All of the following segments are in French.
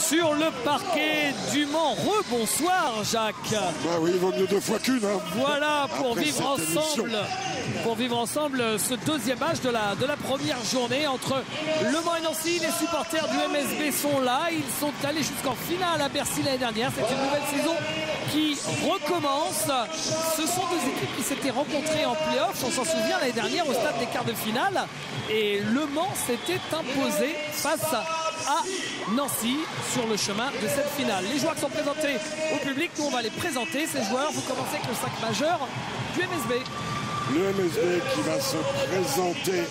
sur le parquet du Mans. Rebonsoir Jacques. Bah oui, il vaut mieux deux fois qu'une. Hein. Voilà pour Après vivre cette ensemble. Pour vivre ensemble ce deuxième match de la première journée entre Le Mans et Nancy. Les supporters du MSB sont là. Ils sont allés jusqu'en finale à Bercy l'année dernière. C'est une nouvelle saison qui recommence. Ce sont deux équipes qui s'étaient rencontrées en play-off, on s'en souvient, l'année dernière au stade des quarts de finale. Et Le Mans s'était imposé face à Nancy sur le chemin de cette finale. Les joueurs qui sont présentés au public, nous on va les présenter. Ces joueurs, vous commencez avec le 5 majeur du MSB. Le MSB qui va se présenter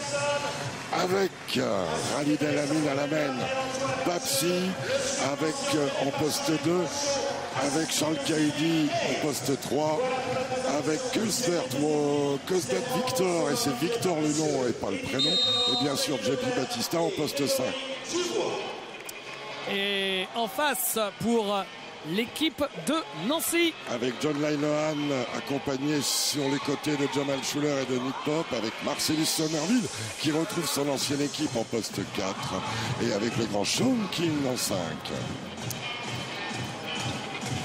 avec Khalid El Amin à la main, Papsi avec en poste 2, avec Charles Kaidi en poste 3, avec Cusbert Victor, et c'est Victor le nom et pas le prénom, et bien sûr JP Batista en poste 5. Et en face pour l'équipe de Nancy. Avec John Linehan accompagné sur les côtés de Jamal Schuller et de Nick Pop, avec Marcellus Somerville qui retrouve son ancienne équipe en poste 4 et avec le grand Sean King en 5.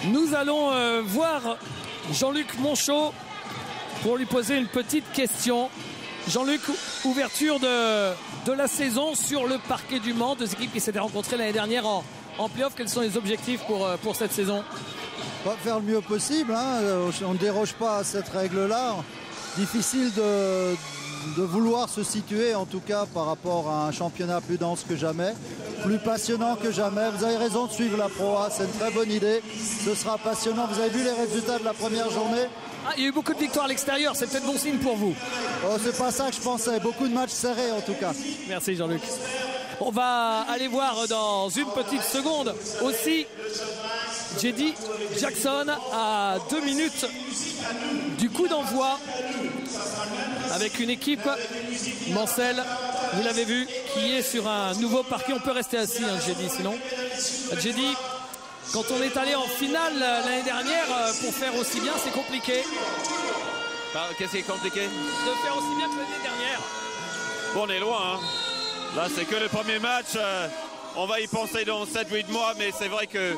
Nous allons voir Jean-Luc Monchot pour lui poser une petite question. Jean-Luc, ouverture de la saison sur le parquet du Mans, deux équipes qui s'étaient rencontrées l'année dernière en play-off. Quels sont les objectifs pour cette saison? Faire le mieux possible, hein. On ne déroge pas à cette règle-là. Difficile de vouloir se situer, en tout cas par rapport à un championnat plus dense que jamais, plus passionnant que jamais. Vous avez raison de suivre la Pro A, c'est une très bonne idée. Ce sera passionnant. Vous avez vu les résultats de la première journée? Il y a eu beaucoup de victoires à l'extérieur, c'est peut-être bon signe pour vous. Oh, c'est pas ça que je pensais. Beaucoup de matchs serrés en tout cas. Merci Jean-Luc. On va aller voir dans une petite seconde aussi J.D. Jackson à 2 minutes du coup d'envoi avec une équipe Mancel, vous l'avez vu, qui est sur un nouveau parquet. On peut rester assis, hein, J.D. sinon. J.D., quand on est allé en finale l'année dernière, pour faire aussi bien, c'est compliqué. Qu'est-ce qui est compliqué? De faire aussi bien que l'année dernière. Bon, on est loin, hein. Là, c'est que le premier match. On va y penser dans 7-8 mois, mais c'est vrai que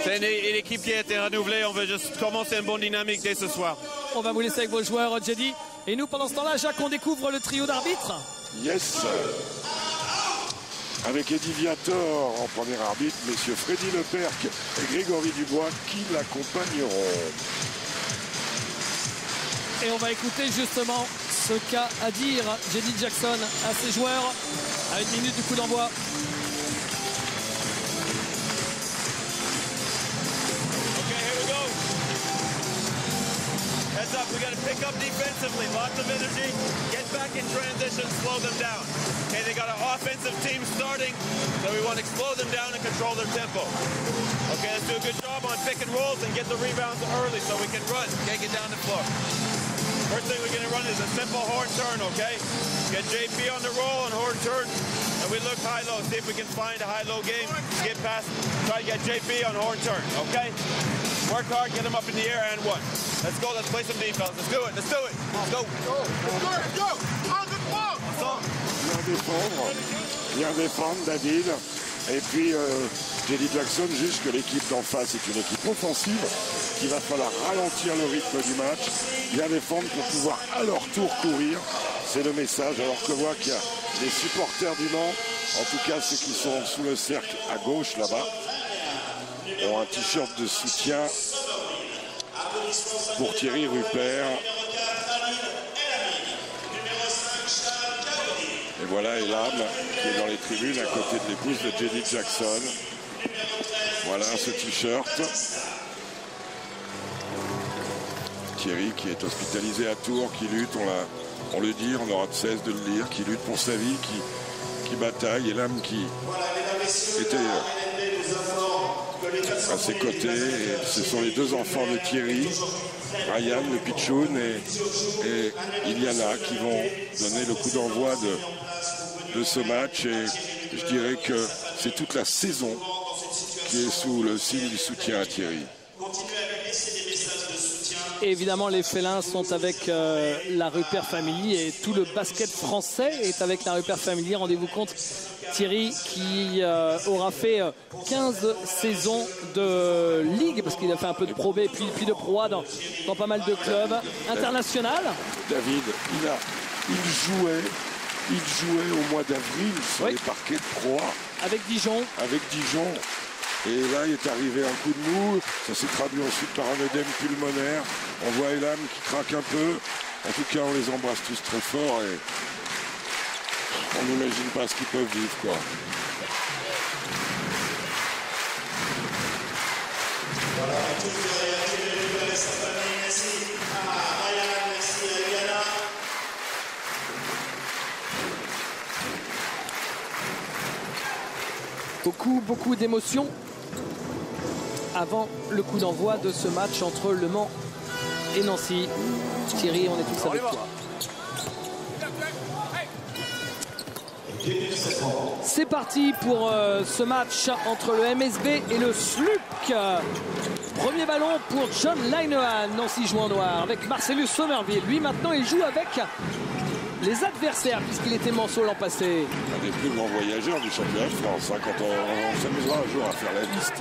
c'est une équipe qui a été renouvelée. On veut juste commencer une bonne dynamique dès ce soir. On va vous laisser avec vos joueurs, J.D. Et nous, pendant ce temps-là, Jacques, on découvre le trio d'arbitres. Yes. Avec Eddie Viator en premier arbitre, messieurs Freddy Leperc et Grégory Dubois qui l'accompagneront. Et on va écouter justement ce qu'a à dire J.D. Jackson à ses joueurs à 1 minute du coup d'envoi. Heads up, we got to pick up defensively. Lots of energy. Get back in transition, slow them down. Okay, they got an offensive team starting, so we want to slow them down and control their tempo. Okay, let's do a good job on pick and rolls and get the rebounds early so we can run. Okay, get down the floor. First thing we're going to run is a simple horn turn, okay? Get JP on the roll and horn turn, and we look high-low, see if we can find a high-low game. Get past, try to get JP on horn turn, okay? Work hard, get him up in the air, and one. Let's go, let's play some defense. Let's do it, let's do it. Let's go. Let's go. On the ball. Bien défendre, David. Et puis, J.D. Jackson juge que l'équipe d'en face est une équipe offensive, qu'il va falloir ralentir le rythme du match, bien défendre pour pouvoir à leur tour courir. C'est le message, alors que voit qu'il y a les supporters du Mans, en tout cas ceux qui sont sous le cercle à gauche là-bas, ont un t-shirt de soutien pour Thierry Rupert. Et voilà Elam qui est dans les tribunes à côté de l'épouse de J.D. Jackson. Voilà ce t-shirt. Thierry qui est hospitalisé à Tours, qui lutte, on le dit, on n'aura de cesse de le dire, qui lutte pour sa vie, qui bataille. Elam qui était à ses côtés. Et ce sont les deux enfants de Thierry, Ryan, le pitchoun, et Iliana qui vont donner le coup d'envoi de ce match. Et je dirais que c'est toute la saison qui est sous le signe du soutien à Thierry. Et évidemment, les félins sont avec la Rupert Family et tout le basket français est avec la Rupert Family. Rendez-vous compte, Thierry qui aura fait 15 saisons de ligue parce qu'il a fait un peu de Pro B puis de Pro A dans pas mal de clubs internationaux. David, il jouait au mois d'avril sur les parquets de Pro A. Avec Dijon. Et là, il est arrivé un coup de mou. Ça s'est traduit ensuite par un œdème pulmonaire. On voit Elam qui craque un peu. En tout cas, on les embrasse tous très fort et on n'imagine pas ce qu'ils peuvent vivre, quoi. Beaucoup d'émotions avant le coup d'envoi de ce match entre Le Mans et Nancy. Thierry, on est tous avec toi. C'est parti pour ce match entre le MSB et le SLUC. Premier ballon pour John Linehan. Nancy joue en noir avec Marcellus Somerville. Lui maintenant il joue avec les adversaires puisqu'il était Manceau l'an passé. Un des plus grands voyageurs du championnat de France, hein, quand on s'amusera un jour à faire la liste.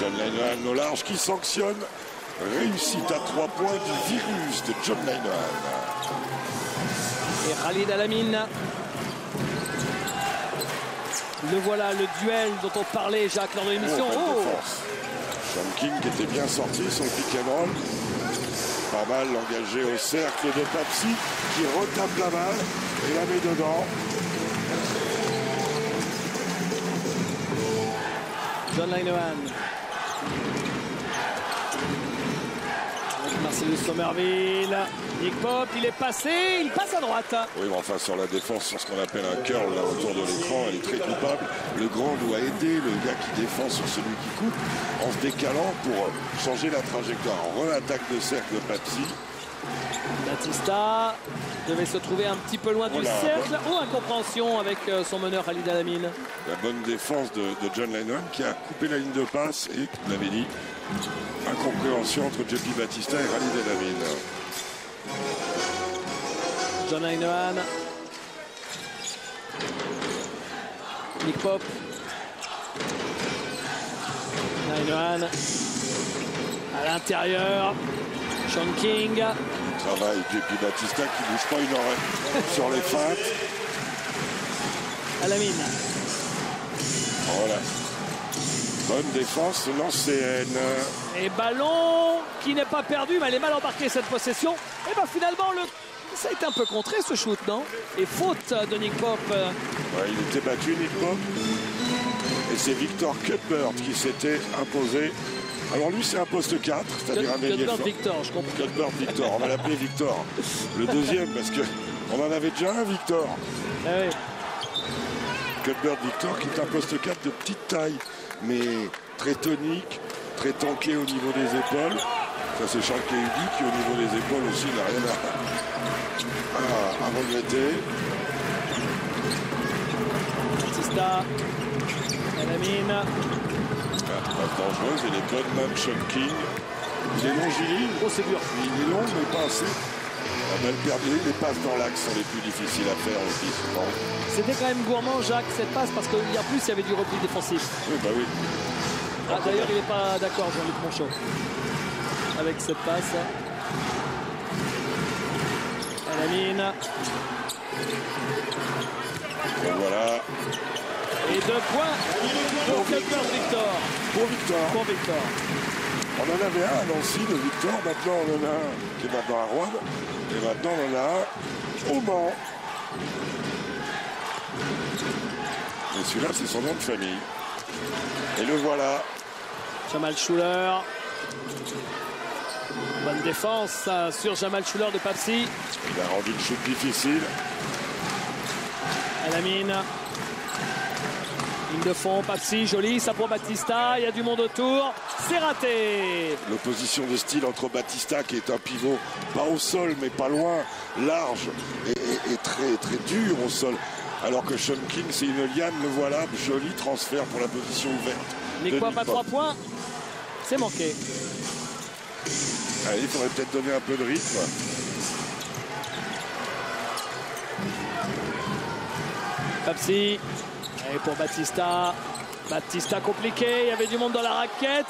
John Linehan au large qui sanctionne. Réussite à 3 points du virus de John Linehan. Et Khalid Alamine. Le voilà, le duel dont on parlait, Jacques, lors de l'émission. Sean King qui était bien sorti sur le pick and roll. Pas mal engagé au cercle de Papsi qui retape la balle et la met dedans. John Linehan. Avec Marcellus Somerville. Nick Pop, il est passé, il passe à droite. Oui, mais enfin sur la défense, sur ce qu'on appelle un curl là autour de l'écran, elle est très coupable. Le grand doit aider le gars qui défend sur celui qui coupe en se décalant pour changer la trajectoire. Re-attaque de cercle de Papsi. Batista devait se trouver un petit peu loin du cercle. Incompréhension avec son meneur Khalid Alamine. La bonne défense de John Linehan qui a coupé la ligne de passe et, vous l'avez dit, incompréhension entre JP Batista et Khalid Alamine. John Linehan. Nick Pop. Linehan. À l'intérieur. Sean King. Travail JP Batista qui ne bouge pas une oreille sur les feintes. Alamine. Voilà. Bonne défense, l'ancienne. Et ballon qui n'est pas perdu, mais elle est mal embarquée cette possession. Et bien finalement, ça a été un peu contré ce shoot, non? Et faute de Nick Pop. Ouais, il était battu, Nick Pop. Et c'est Victor Cuthbert qui s'était imposé. Alors lui, c'est un poste 4, c'est-à-dire un ailier fort. Victor, je comprends. Cuthbert Victor, on va l'appeler Victor. Le deuxième, parce qu'on en avait déjà un Victor. Ah oui. Cuthbert Victor qui est un poste 4 de petite taille, mais très tonique, très tanké au niveau des épaules. Ça, c'est Charles Kehudi qui, au niveau des épaules aussi, n'a rien à regretter. Batista, Alamine. Pas dangereuse, elle est bonne, même Sean King. Il est longiligne. Oh, c'est dur. Il est long, mais pas assez. La balle perdue, les passes dans l'axe sont les plus difficiles à faire aussi souvent. C'était quand même gourmand, Jacques, cette passe, parce qu'en plus, il y avait du repli défensif. Oui, bah oui. Ah, d'ailleurs, il n'est pas d'accord, Jean-Luc Monchon, avec cette passe. Alamine. Et voilà. Et 2 points pour Cuthbert Victor. Pour Victor. On en avait un à Nancy de Victor, maintenant on en a un qui est maintenant à Rouen. Et maintenant on en a un au Mans. Et celui-là, c'est son nom de famille. Et le voilà. Jamal Schuller. Bonne défense sur Jamal Schuller de Papsi. Il a rendu le shoot difficile. Alamine. Ligne de fond, Papsi, joli, ça pour Batista, il y a du monde autour, c'est raté. L'opposition de style entre Batista, qui est un pivot, pas au sol, mais pas loin, large et très, très dur au sol. Alors que Sean King, c'est une liane, le voilà, joli transfert pour la position ouverte. Nick Pop à 3 points, c'est manqué. Allez, il faudrait peut-être donner un peu de rythme. Papsi. Et pour Batista. Batista compliqué, il y avait du monde dans la raquette.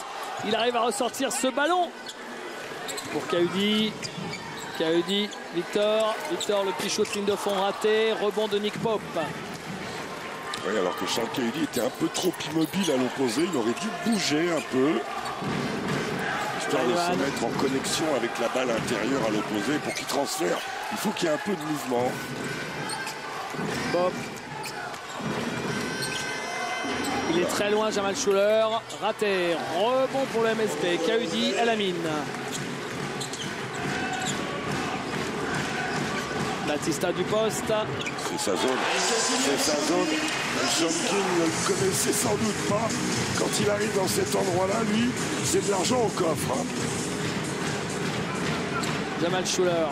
Il arrive à ressortir ce ballon pour Caudi. Caudi, Victor. Victor, le pichot de ligne de fond raté. Rebond de Nick Pope. Oui, alors que Charles Caudi était un peu trop immobile à l'opposé. Il aurait dû bouger un peu, histoire de se mettre en connexion avec la balle intérieure à l'opposé. Pour qu'il transfère, il faut qu'il y ait un peu de mouvement. Pope. Il est très loin, Jamal Schuller. Raté. Rebond pour le MSB. Caudi, El Amin. Batista du poste. C'est sa zone. C'est sa zone. Sean King ne le connaissait sans doute pas. Quand il arrive dans cet endroit-là, lui, c'est de l'argent au coffre. Hein. Jamal Schuller.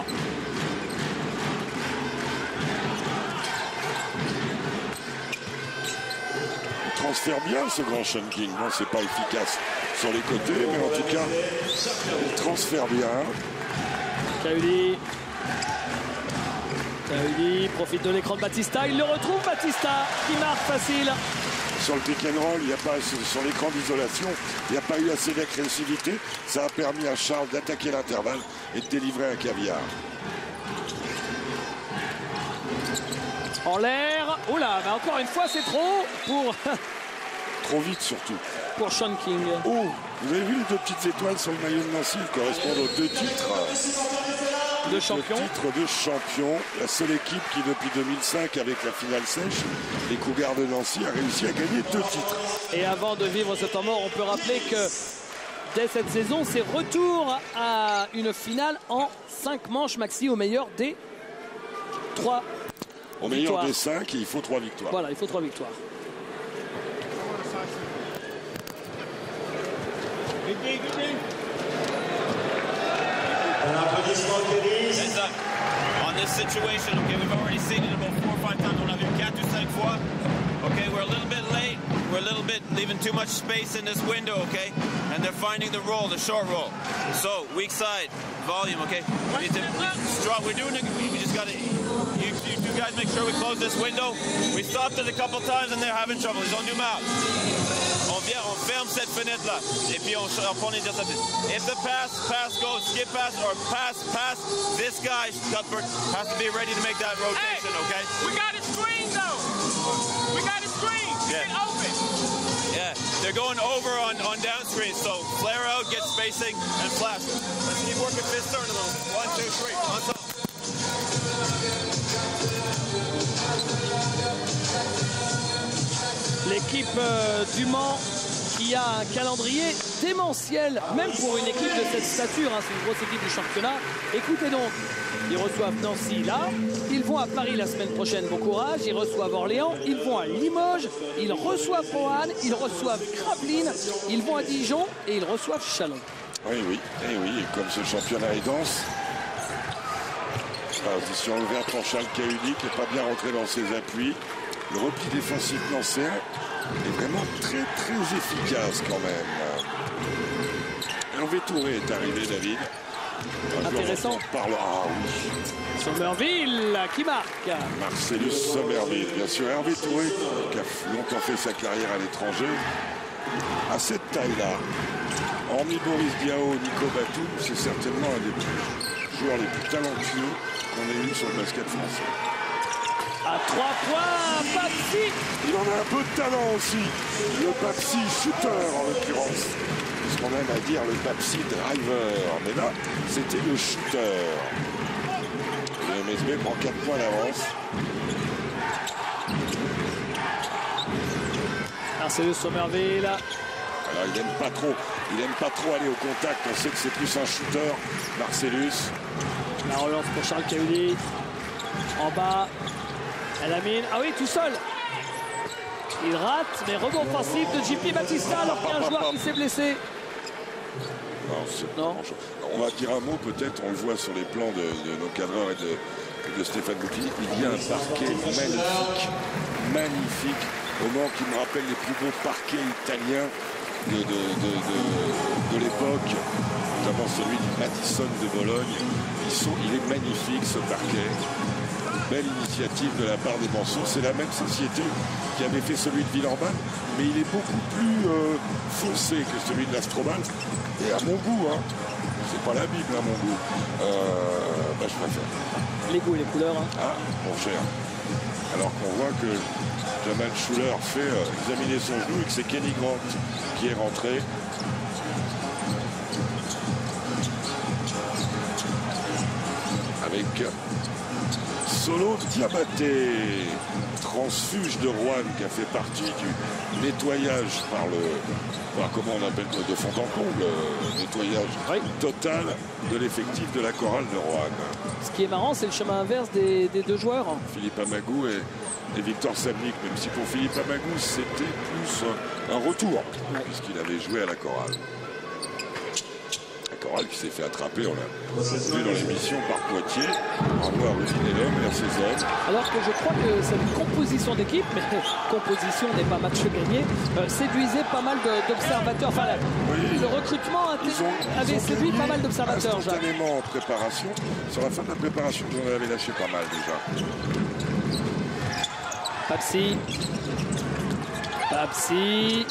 Transfère bien ce grand Sean King. Bon, c'est pas efficace sur les côtés, mais en tout cas, il transfère bien. Caudi. Caudi profite de l'écran de Batista. Il le retrouve, Batista, qui marque facile. Sur le pick and roll, il y a pas, sur l'écran d'isolation, il n'y a pas eu assez d'agressivité. Ça a permis à Charles d'attaquer l'intervalle et de délivrer un caviar. En l'air. Oula, mais encore une fois, c'est trop pour... Trop vite surtout. Pour Sean King. Oh, vous avez vu les deux petites étoiles sur le maillot de Nancy? Ils correspondent aux deux titres. De champion. Le titre de champion. La seule équipe qui, depuis 2005, avec la finale sèche, les Cougars de Nancy, a réussi à gagner 2 titres. Et avant de vivre ce temps mort, on peut rappeler que dès cette saison, c'est retour à une finale en 5 manches maxi au meilleur des 3 Au meilleur des 5, il faut 3 victoires. Voilà, il faut 3 victoires. Heads up. On this situation, okay, we've already seen it about 4 or 5 times. On a vu 4 ou 5 fois. Okay, we're a little bit late. We're a little bit leaving too much space in this window, okay? And they're finding the roll, the short roll. So, weak side, volume, okay? We need to, strong. We're doing it. We just got to. You guys make sure we close this window. We stopped it a couple times and they're having trouble. Ils ont du mal. On ferme cette fenêtre-là. Et puis on prend les interceptions. If the pass goes, skip pass, or pass, this guy, Cuthbert, has to be ready to make that rotation, okay? We got it screened, though. We got it screened. Yeah. Get open. Yeah, they're going over on down screen, so flare out, get spacing, and flash. Let's keep working fist turn a little bit. 1, 2, 3, on top. L'équipe du Mans qui a un calendrier démentiel, même pour une équipe de cette stature, hein, c'est une grosse équipe du championnat. Écoutez donc, ils reçoivent Nancy là, ils vont à Paris la semaine prochaine, bon courage, ils reçoivent Orléans, ils vont à Limoges, ils reçoivent Roanne, ils reçoivent Gravelines, ils vont à Dijon et ils reçoivent Châlons. Oui, et comme ce championnat est dense, position ouverte pour Charles Caudi qui n'est pas bien rentré dans ses appuis. Le repli défensif nancéen est vraiment très très efficace quand même. Hervé Touré est arrivé, David. Intéressant. Ah oui. Somerville qui marque. Marcellus Somerville, bien sûr. Hervé Touré, qui a longtemps fait sa carrière à l'étranger, à cette taille-là, hormis Boris Diao, Nico Batum, c'est certainement un des joueurs les plus talentueux qu'on ait eu sur le basket français. À 3 points, Papsi. Il en a un peu de talent aussi. Le Papsi shooter en l'occurrence. C'est ce qu'on aime à dire le Papsi driver. Mais là, c'était le shooter. Le MSB prend 4 points d'avance. Marcellus Somerville. Alors il n'aime pas trop aller au contact. On sait que c'est plus un shooter. Marcellus. La relance pour Charles Caudi. En bas. El Amin, ah oui, tout seul. Il rate, mais rebond offensif de JP Batista alors qu'il y a un joueur qui s'est blessé. Non. On va dire un mot peut-être, on le voit sur les plans de nos cadreurs et de Stéphane Boutilly. Il y a un parquet magnifique, au Mans qui me rappelle les plus beaux parquets italiens de l'époque, notamment celui du Madison de Bologne. Il est magnifique ce parquet. Belle initiative de la part des Manceaux. C'est la même société qui avait fait celui de Villeurbanne, mais il est beaucoup plus foncé que celui de l'Astrobal. Et à mon goût, hein, c'est pas la Bible à mon goût, je préfère. Les goûts et les couleurs. Hein. Ah, mon cher. Alors qu'on voit que Jamal Schuller fait examiner son genou et que c'est Kenny Grant qui est rentré. Avec Solo Diabaté, transfuge de Rouen, qui a fait partie du nettoyage comment on appelle, de fond en comble, nettoyage total de l'effectif de la chorale de Rouen. Ce qui est marrant, c'est le chemin inverse des deux joueurs. Philippe Amagou et Victor Samnik, même si pour Philippe Amagou, c'était plus un retour, puisqu'il avait joué à la chorale. Chorale qui s'est fait attraper, on l'a vu dans l'émission, par Poitiers. Bravo à Rudine et l'homme, merci Zone. Alors que je crois que cette composition d'équipe, mais composition n'est pas match gagné, séduisait pas mal d'observateurs. Enfin, le recrutement avait séduit pas mal d'observateurs. Instantanément en préparation. Sur la fin de la préparation, j'en avais lâché pas mal déjà. Papsi.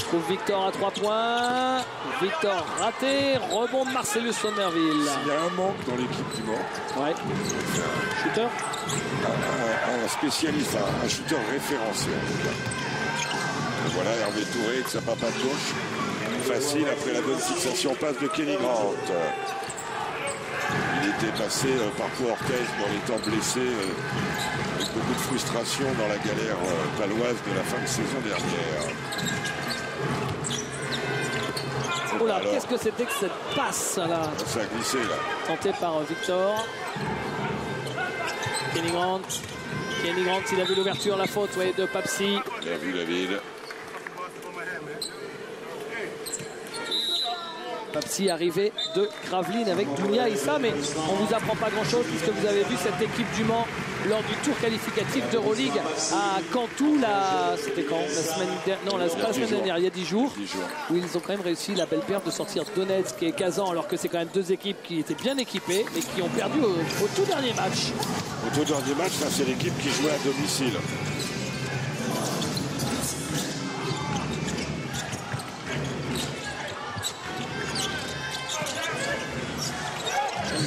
Trouve Victor à 3 points. Victor raté. Rebond de Marcellus Somerville. S'il y a un manque dans l'équipe du Mans, ouais. Shooter. Un spécialiste, un shooter référencé en tout cas. Et voilà Hervé Touré avec sa papa de gauche. Facile après la bonne fixation passe de Kenny Grant. Il était passé par Pau Orthez dans les temps blessés, avec beaucoup de frustration dans la galère paloise de la fin de saison dernière. Oh là, qu'est-ce que c'était que cette passe là? Ça a glissé là. Tenté par Victor. Kenny Grant, il a vu l'ouverture, la faute de Papsi. Il a vu David. Papsi arrivé de Gravelines avec Dounia Issa, mais on ne vous apprend pas grand-chose puisque vous avez vu cette équipe du Mans lors du tour qualificatif d'Euroleague à Cantoux, c'était quand? La semaine dernière, il y a 10 jours, où ils ont quand même réussi la belle perte de sortir Donetsk et Kazan, alors que c'est quand même deux équipes qui étaient bien équipées et qui ont perdu au tout dernier match. Au tout dernier match, ça c'est l'équipe qui jouait à domicile.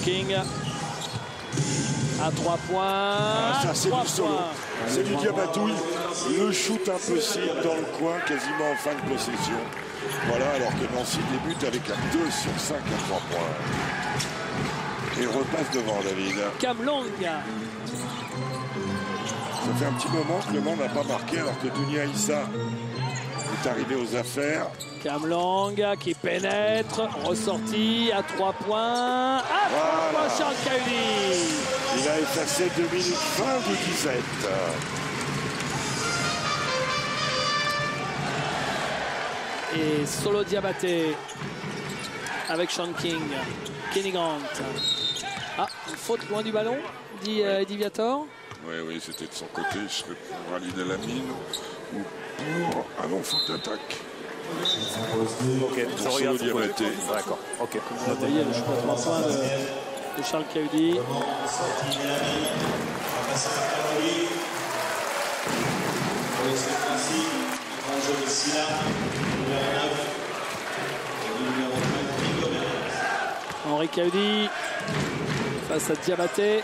King à 3 points. Ça c'est du solo. C'est du Diabatouille. Le shoot impossible dans le coin, quasiment en fin de possession. Voilà, alors que Nancy débute avec un 2 sur 5 à 3 points. Et repasse devant David. Cam Long. Ça fait un petit moment que le Mans n'a pas marqué, alors que Dounia Issa est arrivé aux affaires. Cam Long qui pénètre, ressorti à 3 points. À 3 points, Charles Cahuli. Il a effacé 2 minutes fin de 17. Et Solo Diabaté avec Sean King. Kenny Grant. Ah, une faute loin du ballon, dit Eddie Viator. Oui, c'était de son côté. Je serais pour valider la mine ou pour un non-faute d'attaque. Ok, ça regarde Diabaté. D'accord, ok. Vous voyez le choix de 3 points de Charles Cahuli. Henri Cahuli face à Diabaté.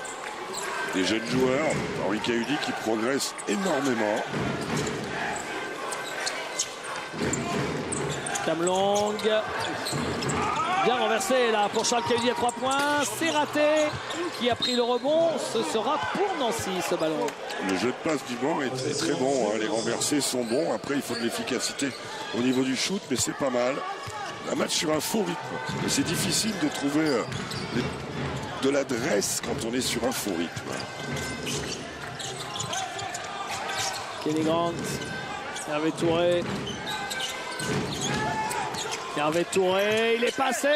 Des jeunes joueurs, Henri Cahuli qui progresse énormément. Cam Long. Bien renversé là pour Charles Cahuli à 3 points. C'est raté. Qui a pris le rebond? Ce sera pour Nancy ce ballon. Le jeu de passe du Mans est très bon. Hein. Les renversés sont bons. Après, il faut de l'efficacité au niveau du shoot, mais c'est pas mal. Un match sur un faux rythme. Et c'est difficile de trouver de l'adresse quand on est sur un faux rythme. Kenny Grant. Hervé Touré. Hervé Touré, il est passé.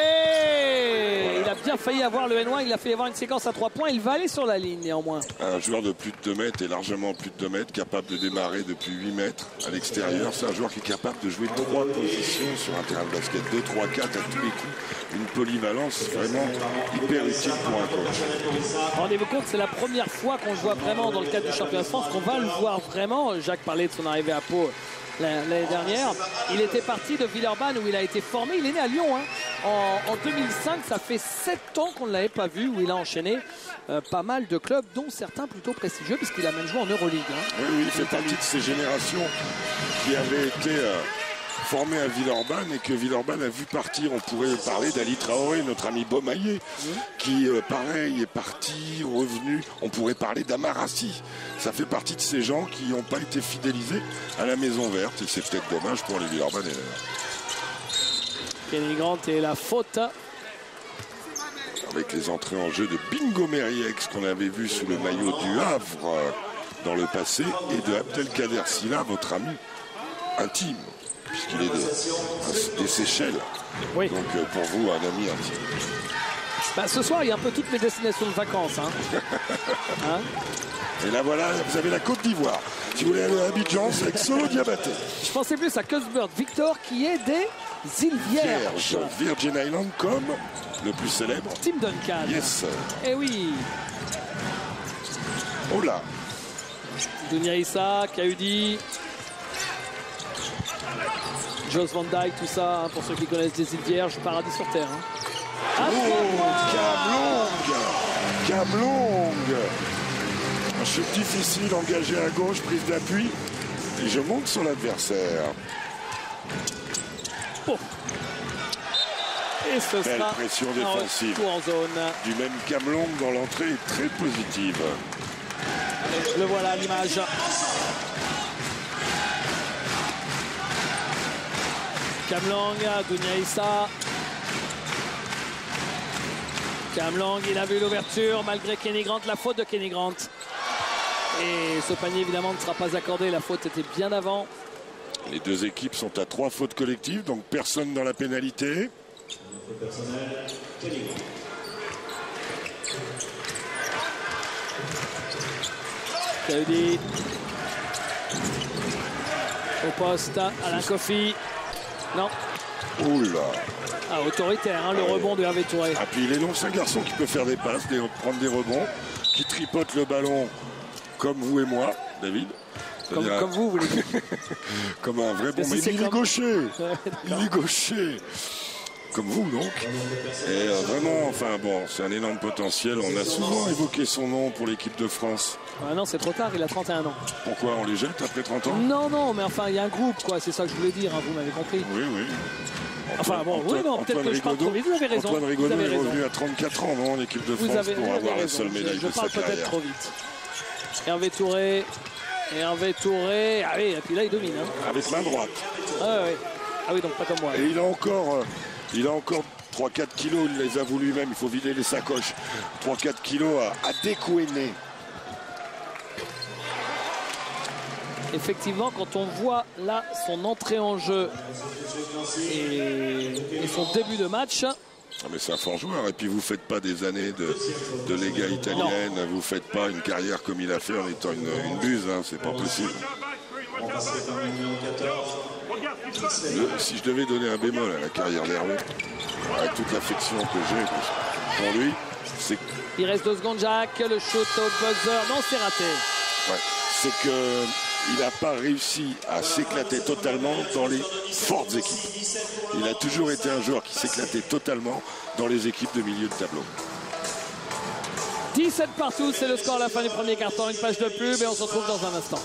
Il a bien failli avoir le N1, il a failli avoir une séquence à 3 points. Il va aller sur la ligne néanmoins. Un joueur de plus de 2 mètres et largement plus de 2 mètres, capable de démarrer depuis 8 mètres à l'extérieur. C'est un joueur qui est capable de jouer 3 positions sur un terrain de basket, 2, 3, 4 à tous les coups. Une polyvalence vraiment hyper utile pour un coach. Rendez-vous compte, c'est la première fois qu'on le voit vraiment dans le cadre du championnat de France, qu'on va le voir vraiment. Jacques parlait de son arrivée à Pau l'année dernière. Il était parti de Villeurbanne où il a été formé. Il est né à Lyon. En 2005, ça fait 7 ans qu'on ne l'avait pas vu, où il a enchaîné pas mal de clubs, dont certains plutôt prestigieux, puisqu'il a même joué en Euroleague. Oui, il fait partie de ces générations qui avaient été formé à Villeurbanne et que Villeurbanne a vu partir. On pourrait parler d'Ali Traoré, notre ami Beaumaillé, qui, pareil, est parti, revenu. On pourrait parler d'Amarassi. Ça fait partie de ces gens qui n'ont pas été fidélisés à la Maison Verte. Et c'est peut-être dommage pour les Villeurbanais. Kenny Grant et la faute. Avec les entrées en jeu de Bingo Meriex qu'on avait vu sous le maillot du Havre dans le passé et de Abdelkader Silla, votre ami intime, puisqu'il est des Seychelles. Oui. Donc pour vous, un ami intime. Bah, ce soir, il y a un peu toutes mes destinations de vacances. Et là, voilà, vous avez la Côte d'Ivoire. Si vous voulez aller à Abidjan, c'est avec Solo Diabaté. Je pensais plus à Cuthbert Victor, qui est des îles Vierges. Virgin Island comme le plus célèbre. Tim Duncan. Yes. Eh oui. Oh là. Dounia Issa, Kaudi. Joss Van Dyke, tout ça, pour ceux qui connaissent des îles Vierges, paradis sur terre. Cam Long. Un chute difficile, engagé à gauche, prise d'appui. Et je monte sur l'adversaire. Oh. Et ce Belle sera pression défensive. En zone. Du même Cam Long dans l'entrée est très positive. Le voilà à l'image. Cam Long, Dounia Issa. Cam Long, il a vu l'ouverture malgré Kenny Grant, la faute de Kenny Grant. Et ce panier évidemment ne sera pas accordé, la faute était bien avant. Les deux équipes sont à 3 fautes collectives, donc personne dans la pénalité. Kaudi. Au poste, Alain Kofi. Non. Oula. Ah, autoritaire, le rebond de Hervé Touré. Ah, puis il est long, c'est un garçon qui peut faire des passes, prendre des rebonds, qui tripote le ballon comme vous et moi, David. Comme vous voulez dire. Comme un vrai bon. Mais il est gaucher. Il est gaucher. Comme vous, donc. Et vraiment, enfin bon, c'est un énorme potentiel. On a souvent évoqué son nom pour l'équipe de France. Ah non, c'est trop tard, il a 31 ans. Pourquoi on les jette après 30 ans? Non, mais enfin, il y a un groupe, quoi. C'est ça que je voulais dire, vous m'avez compris. Oui. Enfin bon, peut-être que je parle trop vite, vous avez raison. Antoine Rigaudot est revenu à 34 ans, non, en équipe de France pour avoir la seule médaille de sa carrière. Je parle peut-être trop vite. Hervé Touré. Ah oui, et puis là, il domine. Avec main droite. Ah oui, donc pas comme moi. Et il a encore 3-4 kilos, il les avoue lui-même, il faut vider les sacoches. 3-4 kilos à découiner. Effectivement, quand on voit là son entrée en jeu et son début de match. Ah mais c'est un fort joueur. Et puis vous ne faites pas des années de Lega italienne, vous ne faites pas une carrière comme il a fait en étant une buse, c'est pas possible. Si je devais donner un bémol à la carrière d'Hervé, avec toute l'affection que j'ai pour lui, c'est... Il reste 2 secondes, Jacques, le shoot au buzzer, non, c'est raté. Ouais, c'est qu'il n'a pas réussi à s'éclater totalement dans les fortes équipes. Il a toujours été un joueur qui s'éclatait totalement dans les équipes de milieu de tableau. 17 partout, c'est le score à la fin du premier quart-temps. Une page de pub et on se retrouve dans un instant.